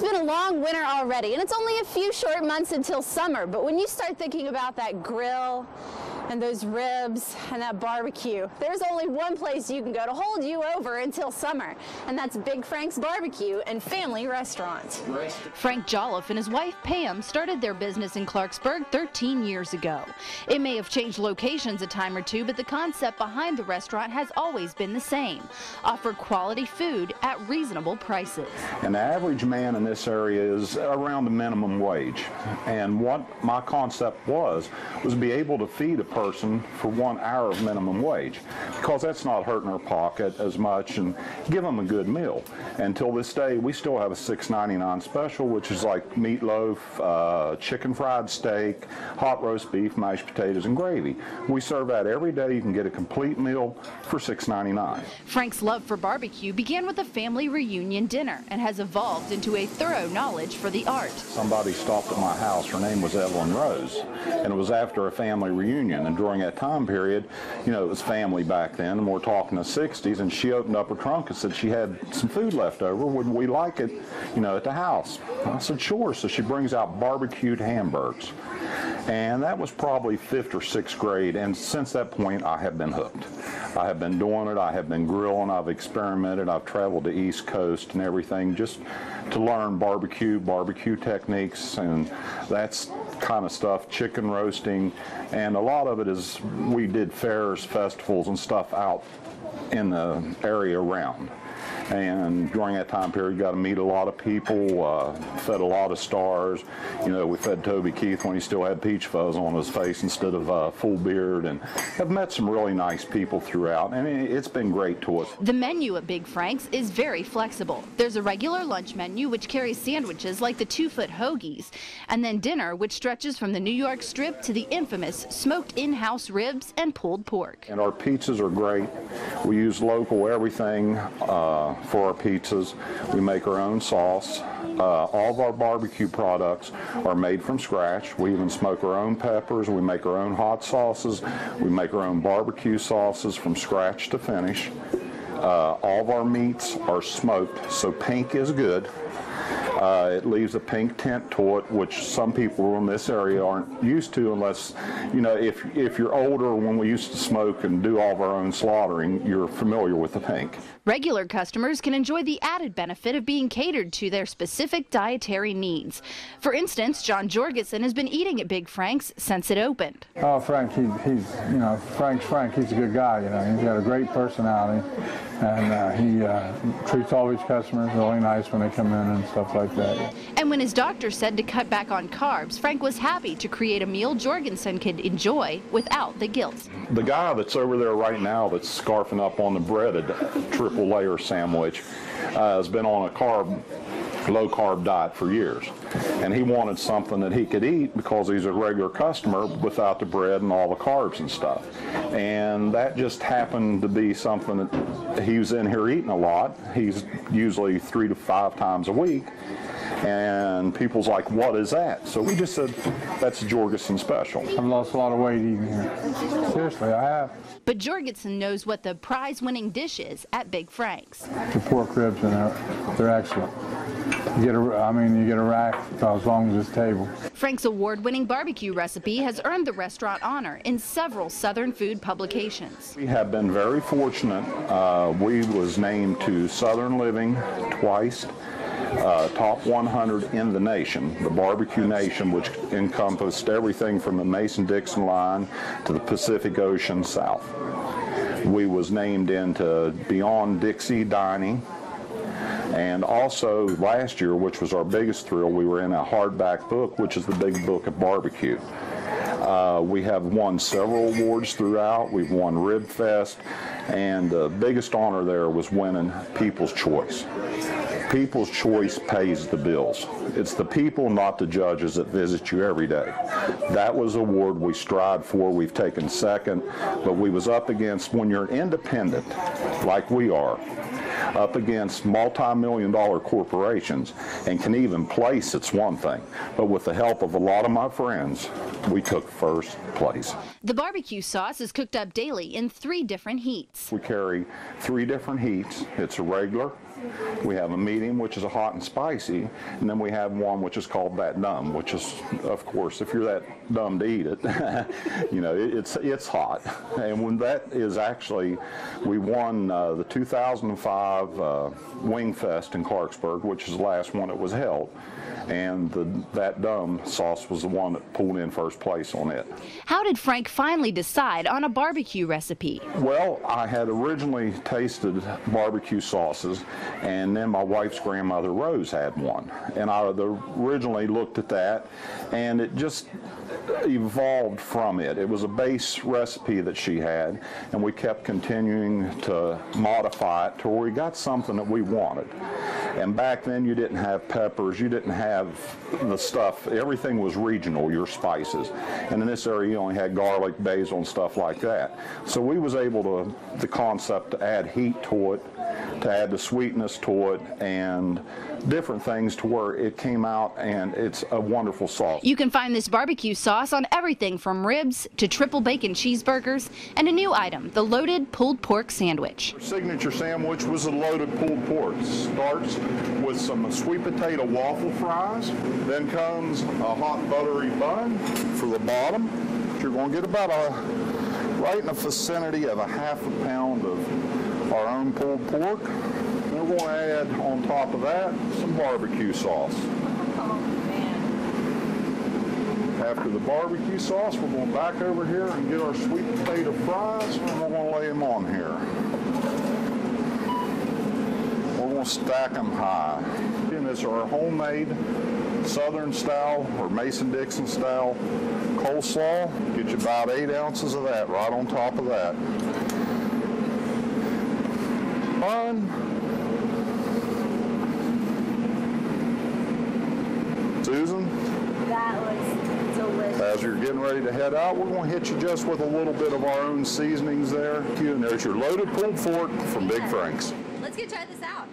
It's been a long winter already, and it's only a few short months until summer, but when you start thinking about that grill and those ribs and that barbecue, there's only one place you can go to hold you over until summer, and that's Big Frank's Barbecue and Family Restaurant. Frank Jolliffe and his wife Pam started their business in Clarksburg 13 years ago. It may have changed locations a time or two, but the concept behind the restaurant has always been the same: offer quality food at reasonable prices. And the average man in this area is around the minimum wage, and what my concept was to be able to feed a person for 1 hour of minimum wage, because that's not hurting our pocket as much, and give them a good meal. Until this day, we still have a $6.99 special, which is like meatloaf, chicken fried steak, hot roast beef, mashed potatoes, and gravy. We serve that every day. You can get a complete meal for $6.99. Frank's love for barbecue began with a family reunion dinner and has evolved into a thorough knowledge for the art. Somebody stopped at my house. Her name was Evelyn Rose, and it was after a family reunion. And during that time period, you know, it was family back then, and we're talking the 60s, and she opened up her trunk and said she had some food left over. Would we like it, you know, at the house? I said, sure. So she brings out barbecued hamburgers. And that was probably 5th or 6th grade, and since that point I have been hooked. I have been doing it, I have been grilling, I've experimented, I've traveled to East Coast and everything just to learn barbecue techniques, and that's kind of stuff, chicken roasting, and a lot of it is we did fairs, festivals, and stuff out in the area around. And during that time period, got to meet a lot of people, fed a lot of stars. You know, we fed Toby Keith when he still had peach fuzz on his face instead of full beard, and have met some really nice people throughout, and it's been great to us. The menu at Big Frank's is very flexible. There's a regular lunch menu, which carries sandwiches like the 2-foot hoagies, and then dinner, which stretches from the New York strip to the infamous smoked in-house ribs and pulled pork. And our pizzas are great. We use local everything for our pizzas. We make our own sauce. All of our barbecue products are made from scratch. We even smoke our own peppers. We make our own hot sauces. We make our own barbecue sauces from scratch to finish. All of our meats are smoked, so pink is good. It leaves a pink tint to it, which some people in this area aren't used to, unless, you know, if you're older, when we used to smoke and do all of our own slaughtering, you're familiar with the pink. Regular customers can enjoy the added benefit of being catered to their specific dietary needs. For instance, John Jorgensen has been eating at Big Frank's since it opened. Oh, Frank, he's you know, Frank's Frank. He's a good guy. You know, he's got a great personality, and he treats all his customers really nice when they come in and stuff like that. And when his doctor said to cut back on carbs, Frank was happy to create a meal Jorgensen could enjoy without the guilt. The guy that's over there right now that's scarfing up on the breaded triple layer sandwich has been on a low carb diet for years, and he wanted something that he could eat because he's a regular customer without the bread and all the carbs and stuff, and that just happened to be something that he was in here eating a lot. He's usually 3 to 5 times a week, and people's like, what is that? So we just said, that's a Jorgensen special. I've lost a lot of weight eating here. Seriously, I have. But Jorgensen knows what the prize-winning dish is at Big Frank's. The pork ribs, and they're excellent. You get a rack as long as this table. Frank's award-winning barbecue recipe has earned the restaurant honor in several Southern food publications. We have been very fortunate. We was named to Southern Living twice. Top 100 in the nation, the barbecue nation, which encompassed everything from the Mason-Dixon line to the Pacific Ocean South. We was named into Beyond Dixie Dining, and also last year, which was our biggest thrill, we were in a hardback book, which is the Big Book of Barbecue. We have won several awards throughout. We've won Rib Fest, and the biggest honor there was winning People's Choice. People's Choice pays the bills. It's the people, not the judges, that visit you every day. That was an award we strived for. We've taken second, but we was up against, when you're independent, like we are, up against multi-million-dollar corporations and can even place, it's one thing. But with the help of a lot of my friends, we took first place. The barbecue sauce is cooked up daily in 3 different heats. We carry 3 different heats. It's a regular, We have a medium, which is a hot and spicy, and then we have one which is called that dumb, which is, of course, if you're that dumb to eat it, you know, it's hot. And when that is actually, we won the 2005 Wing Fest in Clarksburg, which is the last one that was held. And that dumb sauce was the one that pulled in first place on it. How did Frank finally decide on a barbecue recipe? Well, I had originally tasted barbecue sauces, and then my wife's grandmother Rose had one. And I originally looked at that, and it just evolved from it. It was a base recipe that she had, and we kept continuing to modify it to where we got something that we wanted. And back then you didn't have peppers, you didn't have the stuff, everything was regional, your spices. And in this area you only had garlic, basil, and stuff like that. So we was able to, the concept to add heat to it, to add the sweetness to it, and different things to where it came out, and it's a wonderful sauce. You can find this barbecue sauce on everything from ribs to triple bacon cheeseburgers, and a new item, the loaded pulled pork sandwich. Our signature sandwich was a loaded pulled pork. Starts with some sweet potato waffle fries, then comes a hot buttery bun for the bottom. You're going to get about right in the vicinity of a half a pound of our own pulled pork. And we're going to add on top of that some barbecue sauce. After the barbecue sauce, we're going back over here and get our sweet potato fries, and we're going to lay them on here. We're going to stack them high. And this is our homemade Southern style or Mason-Dixon style coleslaw. Get you about 8 ounces of that right on top of that. Bun. Susan? That was delicious. As you're getting ready to head out, we're going to hit you just with a little bit of our own seasonings there. And there's your loaded pulled pork from Big Frank's. Let's go try this out.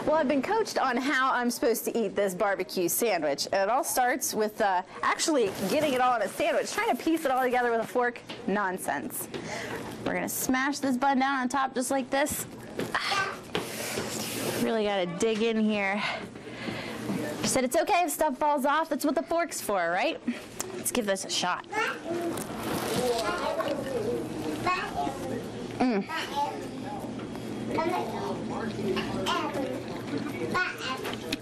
Well, I've been coached on how I'm supposed to eat this barbecue sandwich. And it all starts with actually getting it all in a sandwich. Trying to piece it all together with a fork, nonsense. We're going to smash this bun down on top just like this. Really got to dig in here. You said it's okay if stuff falls off. That's what the fork's for, right? Let's give this a shot.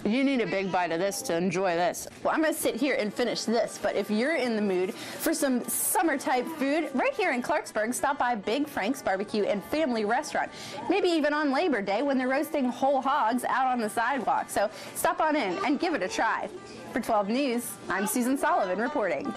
You need a big bite of this to enjoy this. Well, I'm going to sit here and finish this, but if you're in the mood for some summer-type food, right here in Clarksburg, stop by Big Frank's Barbecue and Family Restaurant. Maybe even on Labor Day when they're roasting whole hogs out on the sidewalk. So stop on in and give it a try. For 12 News, I'm Susan Sullivan reporting.